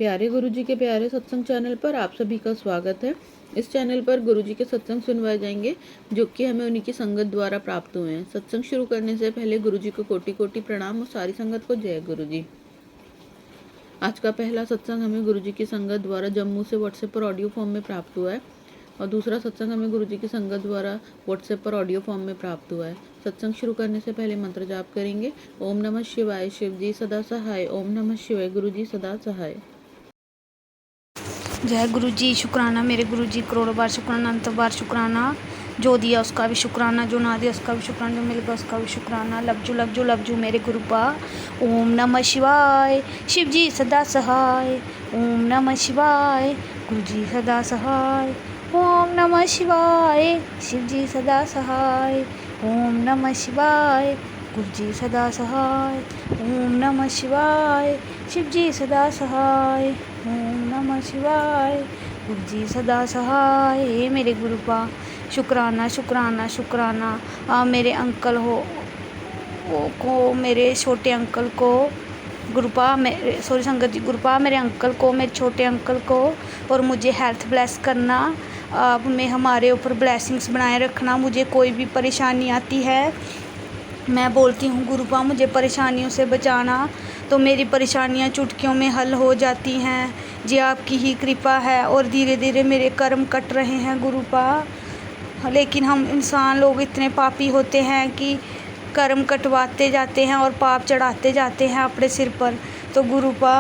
प्यारे गुरुजी के प्यारे सत्संग चैनल पर आप सभी का स्वागत है। इस चैनल पर गुरुजी के सत्संग सुनवाए जाएंगे जो कि हमें उन्हीं की संगत द्वारा प्राप्त हुए हैं। सत्संग शुरू करने से पहले गुरुजी को कोटि कोटि प्रणाम और सारी संगत को जय गुरुजी। आज का पहला सत्संग हमें गुरुजी की संगत द्वारा जम्मू से व्हाट्सएप पर ऑडियो फॉर्म में प्राप्त हुआ है और दूसरा सत्संग हमें गुरुजी की संगत द्वारा व्हाट्सएप पर ऑडियो फॉर्म में प्राप्त हुआ है। सत्संग शुरू करने से पहले मंत्र जाप करेंगे। ओम नमः शिवाय, शिव जी सदा सहाय। ओम नमः शिवाय, गुरुजी सदा सहाय। जय गुरु जी। शुक्राना मेरे गुरु जी, करोड़ों बार शुक्राना, अंत बार शुक्राना। जो दिया उसका भी शुक्राना, जो ना दिया उसका भी शुक्राना, जो मिल गया उसका भी शुक्राना। लव जू मेरे गुरु पा। ओम नमः शिवाय, शिव जी सदा सहाय। ओम नमः शिवाय, गुरु जी सदा सहाय। ओम नमः शिवाय, शिव जी सदा सहाय। ओम नमः शिवाय, गुरु जी सदा सहाय। ओम नमः शिवाय, शिव जी सदा सहाय। ओम नमः शिवाय, गुरु जी सदा सहाय। हे मेरे गुरु पा, शुक्राना शुक्राना शुक्राना। मेरे अंकल को, मेरे छोटे अंकल को गुरुपा, मेरे सॉरी संगत जी, गुरुपा मेरे अंकल को, मेरे छोटे अंकल को और मुझे हेल्थ ब्लेस करना। आप में हमारे ऊपर ब्लेसिंग्स बनाए रखना। मुझे कोई भी परेशानी आती है, मैं बोलती हूँ गुरुपा मुझे परेशानियों से बचाना, तो मेरी परेशानियाँ चुटकियों में हल हो जाती हैं। जी आपकी ही कृपा है और धीरे धीरे मेरे कर्म कट रहे हैं गुरुपा। लेकिन हम इंसान लोग इतने पापी होते हैं कि कर्म कटवाते जाते हैं और पाप चढ़ाते जाते हैं अपने सिर पर। तो गुरुपा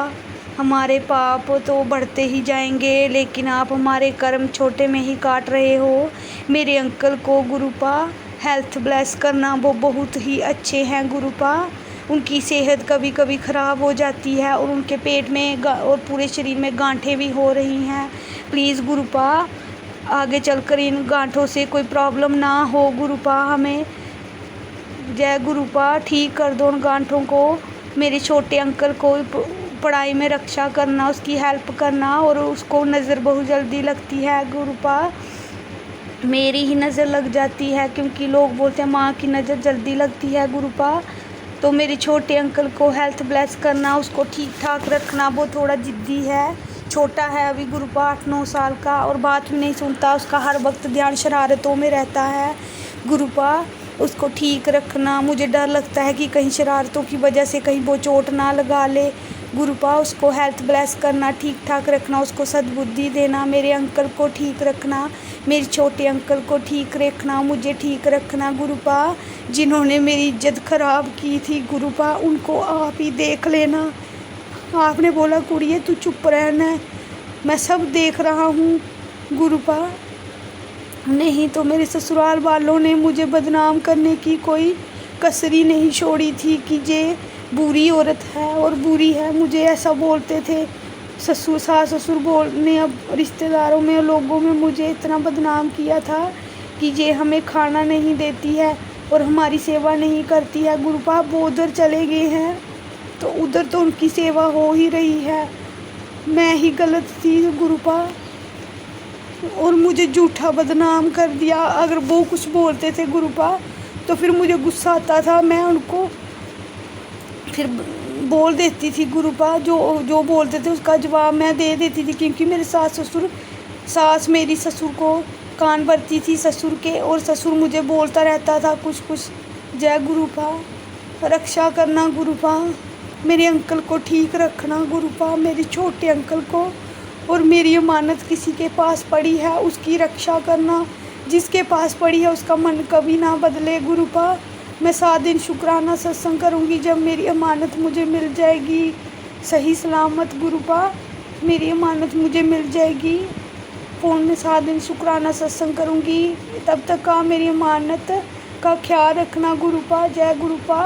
हमारे पाप तो बढ़ते ही जाएंगे, लेकिन आप हमारे कर्म छोटे में ही काट रहे हो। मेरे अंकल को गुरुपा हेल्थ ब्लेस करना, वो बहुत ही अच्छे हैं गुरुपा। उनकी सेहत कभी कभी ख़राब हो जाती है और उनके पेट में और पूरे शरीर में गांठें भी हो रही हैं। प्लीज़ गुरुपा आगे चलकर इन गांठों से कोई प्रॉब्लम ना हो गुरुपा, हमें जय गुरुपा ठीक कर दो उन गांठों को। मेरे छोटे अंकल को पढ़ाई में रक्षा करना, उसकी हेल्प करना, और उसको नज़र बहुत जल्दी लगती है गुरुपा। मेरी ही नज़र लग जाती है क्योंकि लोग बोलते हैं माँ की नज़र जल्दी लगती है गुरुपा। तो मेरे छोटे अंकल को हेल्थ ब्लेस करना, उसको ठीक ठाक रखना। वो थोड़ा ज़िद्दी है, छोटा है अभी गुरुपा, 8-9 साल का, और बात भी नहीं सुनता। उसका हर वक्त ध्यान शरारतों में रहता है गुरुपा। उसको ठीक रखना। मुझे डर लगता है कि कहीं शरारतों की वजह से कहीं वो चोट ना लगा ले गुरुपा। उसको हेल्थ ब्लेस करना, ठीक ठाक रखना, उसको सद्बुद्धि देना। मेरे अंकल को ठीक रखना, मेरे छोटे अंकल को ठीक रखना, मुझे ठीक रखना गुरुपा। जिन्होंने मेरी इज्जत ख़राब की थी गुरुपा, उनको आप ही देख लेना। आपने बोला कुड़िए तू चुप रहना, मैं सब देख रहा हूँ गुरुपा। नहीं तो मेरे ससुराल वालों ने मुझे बदनाम करने की कोई कसरी नहीं छोड़ी थी कि ये बुरी औरत है और बुरी है, मुझे ऐसा बोलते थे। सास ससुर बोलने, अब रिश्तेदारों में, लोगों में मुझे इतना बदनाम किया था कि ये हमें खाना नहीं देती है और हमारी सेवा नहीं करती है गुरुपा। वो उधर चले गए हैं तो उधर तो उनकी सेवा हो ही रही है। मैं ही गलत थी गुरुपा और मुझे झूठा बदनाम कर दिया। अगर वो कुछ बोलते थे गुरुपा तो फिर मुझे गुस्सा आता था, मैं उनको फिर बोल देती थी गुरुपा। जो बोलते थे उसका जवाब मैं दे देती थी, क्योंकि मेरे सास मेरी ससुर को कान भरती थी ससुर के, और ससुर मुझे बोलता रहता था कुछ। जय गुरुपा, रक्षा करना गुरुपा, मेरे अंकल को ठीक रखना गुरुपा, मेरे छोटे अंकल को। और मेरी अमानत किसी के पास पड़ी है उसकी रक्षा करना, जिसके पास पड़ी है उसका मन कभी ना बदले गुरुपा। मैं 7 दिन शुक्राना सत्संग करूंगी जब मेरी अमानत मुझे मिल जाएगी सही सलामत गुरुपा। मेरी अमानत मुझे मिल जाएगी, फ़ोन में 7 दिन शुक्राना सत्संग करूंगी। तब तक का मेरी अमानत का ख्याल रखना गुरुपा। जय गुरुपा।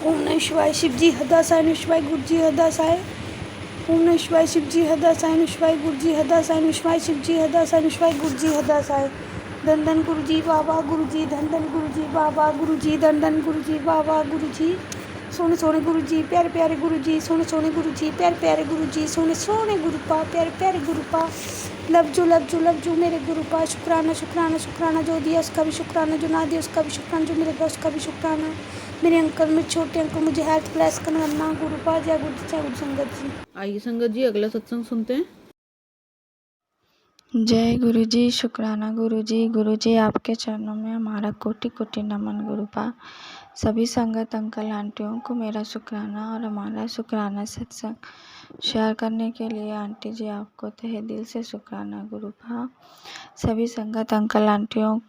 ओम नमः शिवाय, शिव जी हदासाय, नमः शिवाय, गुरु जी हदासाय। ओम नमः शिवाय, शिव जी हदासाय, नमः शिवाय, गुरु जी हदासाय, नमः शिवाय, शिव जी हदासाय, नमः शिवाय, गुरु जी हदासाय। धन धन गुरु जी बाबा, गुरु जी धन धन गुरु जी बाबा, गुरु जी धन धन गुरु जी बाबा, गुरु जी सोने सोने गुरु जी, प्यारे प्यारे गुरु जी, सोने सोने गुरु जी, प्यारे प्यारे गुरु जी, सोने सोने गुरुपा, प्यारे प्यारे गुरुपा, लव जू मेरे गुरुपा, शुक्राना शुक्राना शुक्राना, जो दिया उसका भी शुक्राना, जो ना दिया उसका भी शुक्राना, जो मिलेगा उसका भी शुक्राना। मेरे अंकल, मेरे छोटे अंकल, मुझे हेल्थ ब्लेस करना गुरुपा। जय गुरु संगत जी। आइए संगत जी अगला सत्संग सुनते हैं। जय गुरु जी, शुक्राना गुरु जी आपके चरणों में हमारा कोटि कोटि नमन गुरुपा। सभी संगत अंकल आंटियों को मेरा शुक्राना और हमारा शुक्राना सत्संग शेयर करने के लिए आंटी जी आपको तहे दिल से शुक्राना गुरुपा। सभी संगत अंकल आंटियों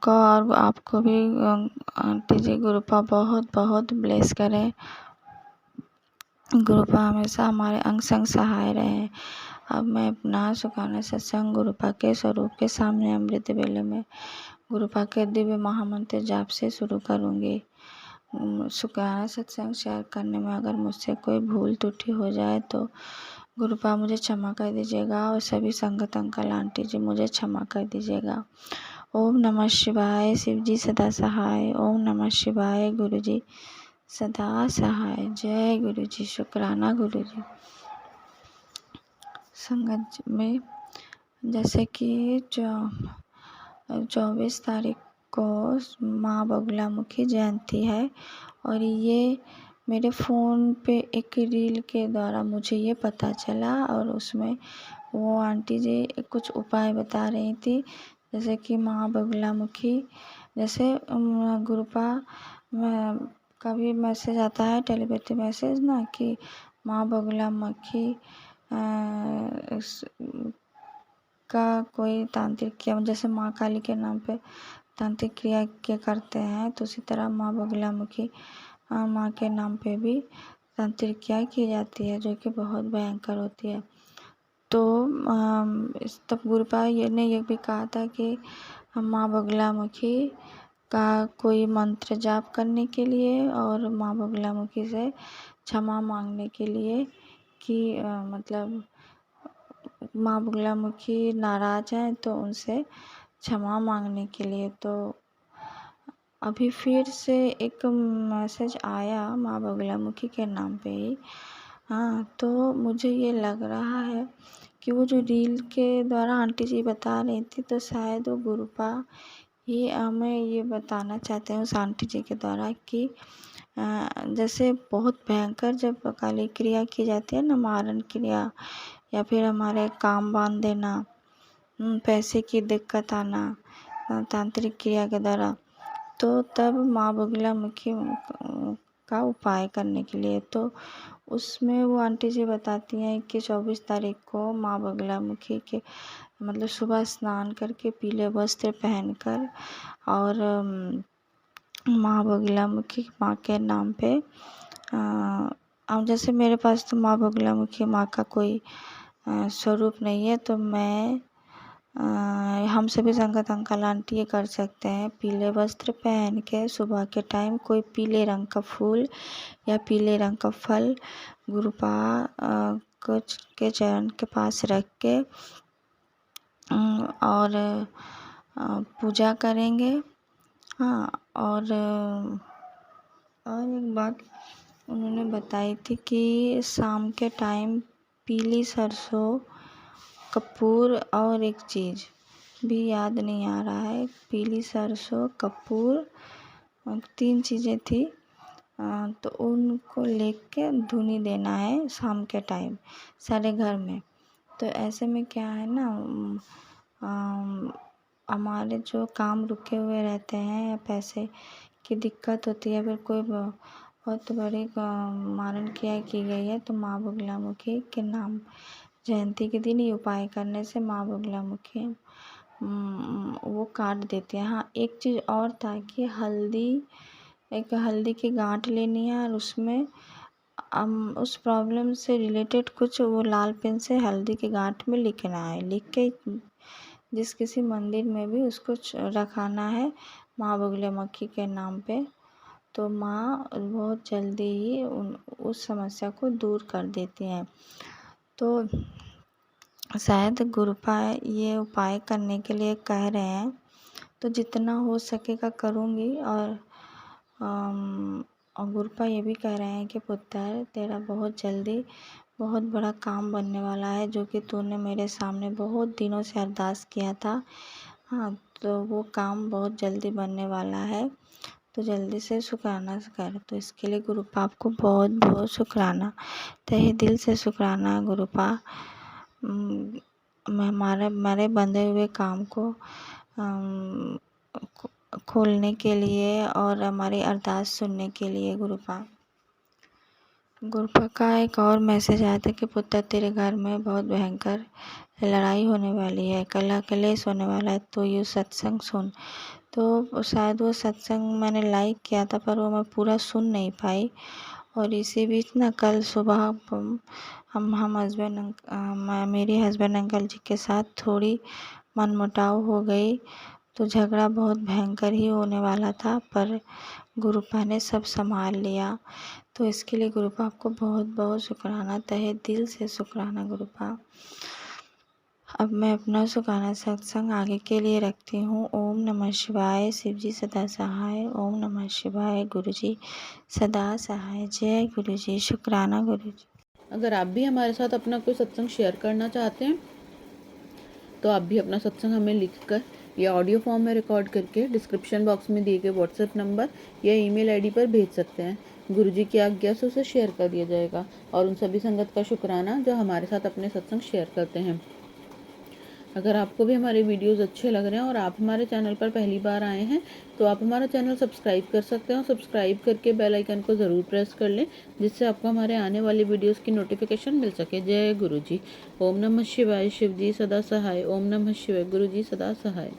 को और आपको भी आंटी जी गुरुपा बहुत बहुत ब्लेस करें। गुरुपा हमेशा हमारे अंग संग सहाय रहे। अब मैं अपना शुक्राना सत्संग गुरुपा के स्वरूप के सामने अमृत वेले में गुरुपा के दिव्य महामंत्र जाप से शुरू करूँगी। शुक्राना सत्संग शेयर करने में अगर मुझसे कोई भूल त्रुटि हो जाए तो गुरुपा मुझे क्षमा कर दीजिएगा और सभी संगत अंकल आंटी जी मुझे क्षमा कर दीजिएगा। ओम नमः शिवाय, शिव जी सदा सहाय। ओम नमः शिवाय, गुरु जी सदा सहाय। जय गुरु जी, शुक्राना गुरु जी। संगत में जैसे कि 24 तारीख को माँ बगुलामुखी जयंती है और ये मेरे फ़ोन पे एक रील के द्वारा मुझे ये पता चला और उसमें वो आंटी जी कुछ उपाय बता रही थी। जैसे कि माँ बगुलामुखी, जैसे गुरुपा में कभी मैसेज आता है टेलीपैथी मैसेज ना कि माँ बगुलामुखी का कोई तांत्रिक क्रिया, जैसे माँ काली के नाम पे तांत्रिक क्रिया के करते हैं तो उसी तरह माँ बगुलामुखी माँ के नाम पे भी तांत्रिक क्रिया की जाती है जो कि बहुत भयंकर होती है। तो तब गुरुपा ने ये भी कहा था कि माँ बगुलामुखी का कोई मंत्र जाप करने के लिए और माँ बगुलामुखी से क्षमा मांगने के लिए कि मतलब माँ बगुलामुखी नाराज़ हैं तो उनसे क्षमा मांगने के लिए। तो अभी फिर से एक मैसेज आया माँ बगुलामुखी के नाम पे ही। हाँ, तो मुझे ये लग रहा है कि वो जो रील के द्वारा आंटी जी बता रही थी तो शायद वो गुरुपा ही हमें ये बताना चाहते हैं उस आंटी जी के द्वारा कि जैसे बहुत भयंकर जब काली क्रिया की जाती है ना, मारण क्रिया या फिर हमारे काम बांध देना, पैसे की दिक्कत आना तांत्रिक क्रिया के द्वारा, तो तब माँ बगुलामुखी का उपाय करने के लिए तो उसमें वो आंटी जी बताती हैं कि 24 तारीख को माँ बगुलामुखी के मतलब सुबह स्नान करके पीले वस्त्र पहनकर और माँ बगुलामुखी माँ के नाम पे अब जैसे मेरे पास तो माँ बगुलामुखी माँ का कोई स्वरूप नहीं है तो मैं हम सभी संगत अंकल आंटी ये कर सकते हैं। पीले वस्त्र पहन के सुबह के टाइम कोई पीले रंग का फूल या पीले रंग का फल गुरुपा के चरण के पास रख के और पूजा करेंगे। हाँ, और एक बात उन्होंने बताई थी कि शाम के टाइम पीली सरसों, कपूर और एक चीज़ भी याद नहीं आ रहा है, पीली सरसों, कपूर, 3 चीज़ें थी। तो उनको लेके धुनी देना है शाम के टाइम सारे घर में। तो ऐसे में क्या है ना, हमारे जो काम रुके हुए रहते हैं या पैसे की दिक्कत होती है, फिर कोई बहुत बड़ी मारण क्रिया की गई है तो माँ बगुलामुखी के नाम जयंती के दिन ये उपाय करने से माँ बगुलामुखी वो काट देती है। हाँ, एक चीज़ और था कि हल्दी की गांठ लेनी है और उसमें उस प्रॉब्लम से रिलेटेड कुछ वो लाल पेन से हल्दी की गांठ में लिखना है, लिख के जिस किसी मंदिर में भी उसको रखाना है माँ बगुलामुखी के नाम पे। तो माँ बहुत जल्दी ही उस समस्या को दूर कर देती हैं। तो शायद गुरुपा ये उपाय करने के लिए कह रहे हैं तो जितना हो सकेगा करूँगी और और गुरुपा ये भी कह रहे हैं कि पुत्र तेरा बहुत जल्दी बहुत बड़ा काम बनने वाला है, जो कि तूने मेरे सामने बहुत दिनों से अरदास किया था। हाँ, तो वो काम बहुत जल्दी बनने वाला है, तो जल्दी से शुक्राना कर। तो इसके लिए गुरुपा आपको बहुत बहुत शुक्राना, तहे दिल से शुक्राना गुरुपा। हमारे बंधे हुए काम को खोलने के लिए और हमारी अरदास सुनने के लिए गुरुपा। गुरुपा का एक और मैसेज आया था कि पुत्र तेरे घर में बहुत भयंकर लड़ाई होने वाली है, कलेश होने वाला है, तो ये सत्संग सुन। तो शायद वो सत्संग मैंने लाइक किया था, पर वो मैं पूरा सुन नहीं पाई। और इसी बीच ना कल सुबह हम मेरे हस्बैंड अंकल जी के साथ थोड़ी मनमुटाव हो गई, तो झगड़ा बहुत भयंकर ही होने वाला था, पर गुरुपा ने सब संभाल लिया। तो इसके लिए गुरुपा आपको बहुत बहुत शुक्राना, तहे दिल से शुक्राना गुरुपा। अब मैं अपना शुक्राना सत्संग आगे के लिए रखती हूँ। ओम नमः शिवाय, शिव जी सदा सहाय। ओम नमः शिवाय, गुरु जी सदा सहाय। जय गुरु जी, शुक्राना गुरु जी। अगर आप भी हमारे साथ अपना कोई सत्संग शेयर करना चाहते हैं तो आप भी अपना सत्संग हमें लिखकर या ऑडियो फॉर्म में रिकॉर्ड करके डिस्क्रिप्शन बॉक्स में दिए गए व्हाट्सएप नंबर या ईमेल आईडी पर भेज सकते हैं। गुरुजी की आज्ञा से उसे शेयर कर दिया जाएगा। और उन सभी संगत का शुक्राना जो हमारे साथ अपने सत्संग शेयर करते हैं। अगर आपको भी हमारे वीडियोस अच्छे लग रहे हैं और आप हमारे चैनल पर पहली बार आए हैं तो आप हमारा चैनल सब्सक्राइब कर सकते हैं और सब्सक्राइब करके बेल आइकन को ज़रूर प्रेस कर लें, जिससे आपको हमारे आने वाली वीडियोस की नोटिफिकेशन मिल सके। जय गुरु जी। ओम नमः शिवाय, शिव जी सदा सहाय। ओम नमः शिवाय, गुरु जी सदा सहाय।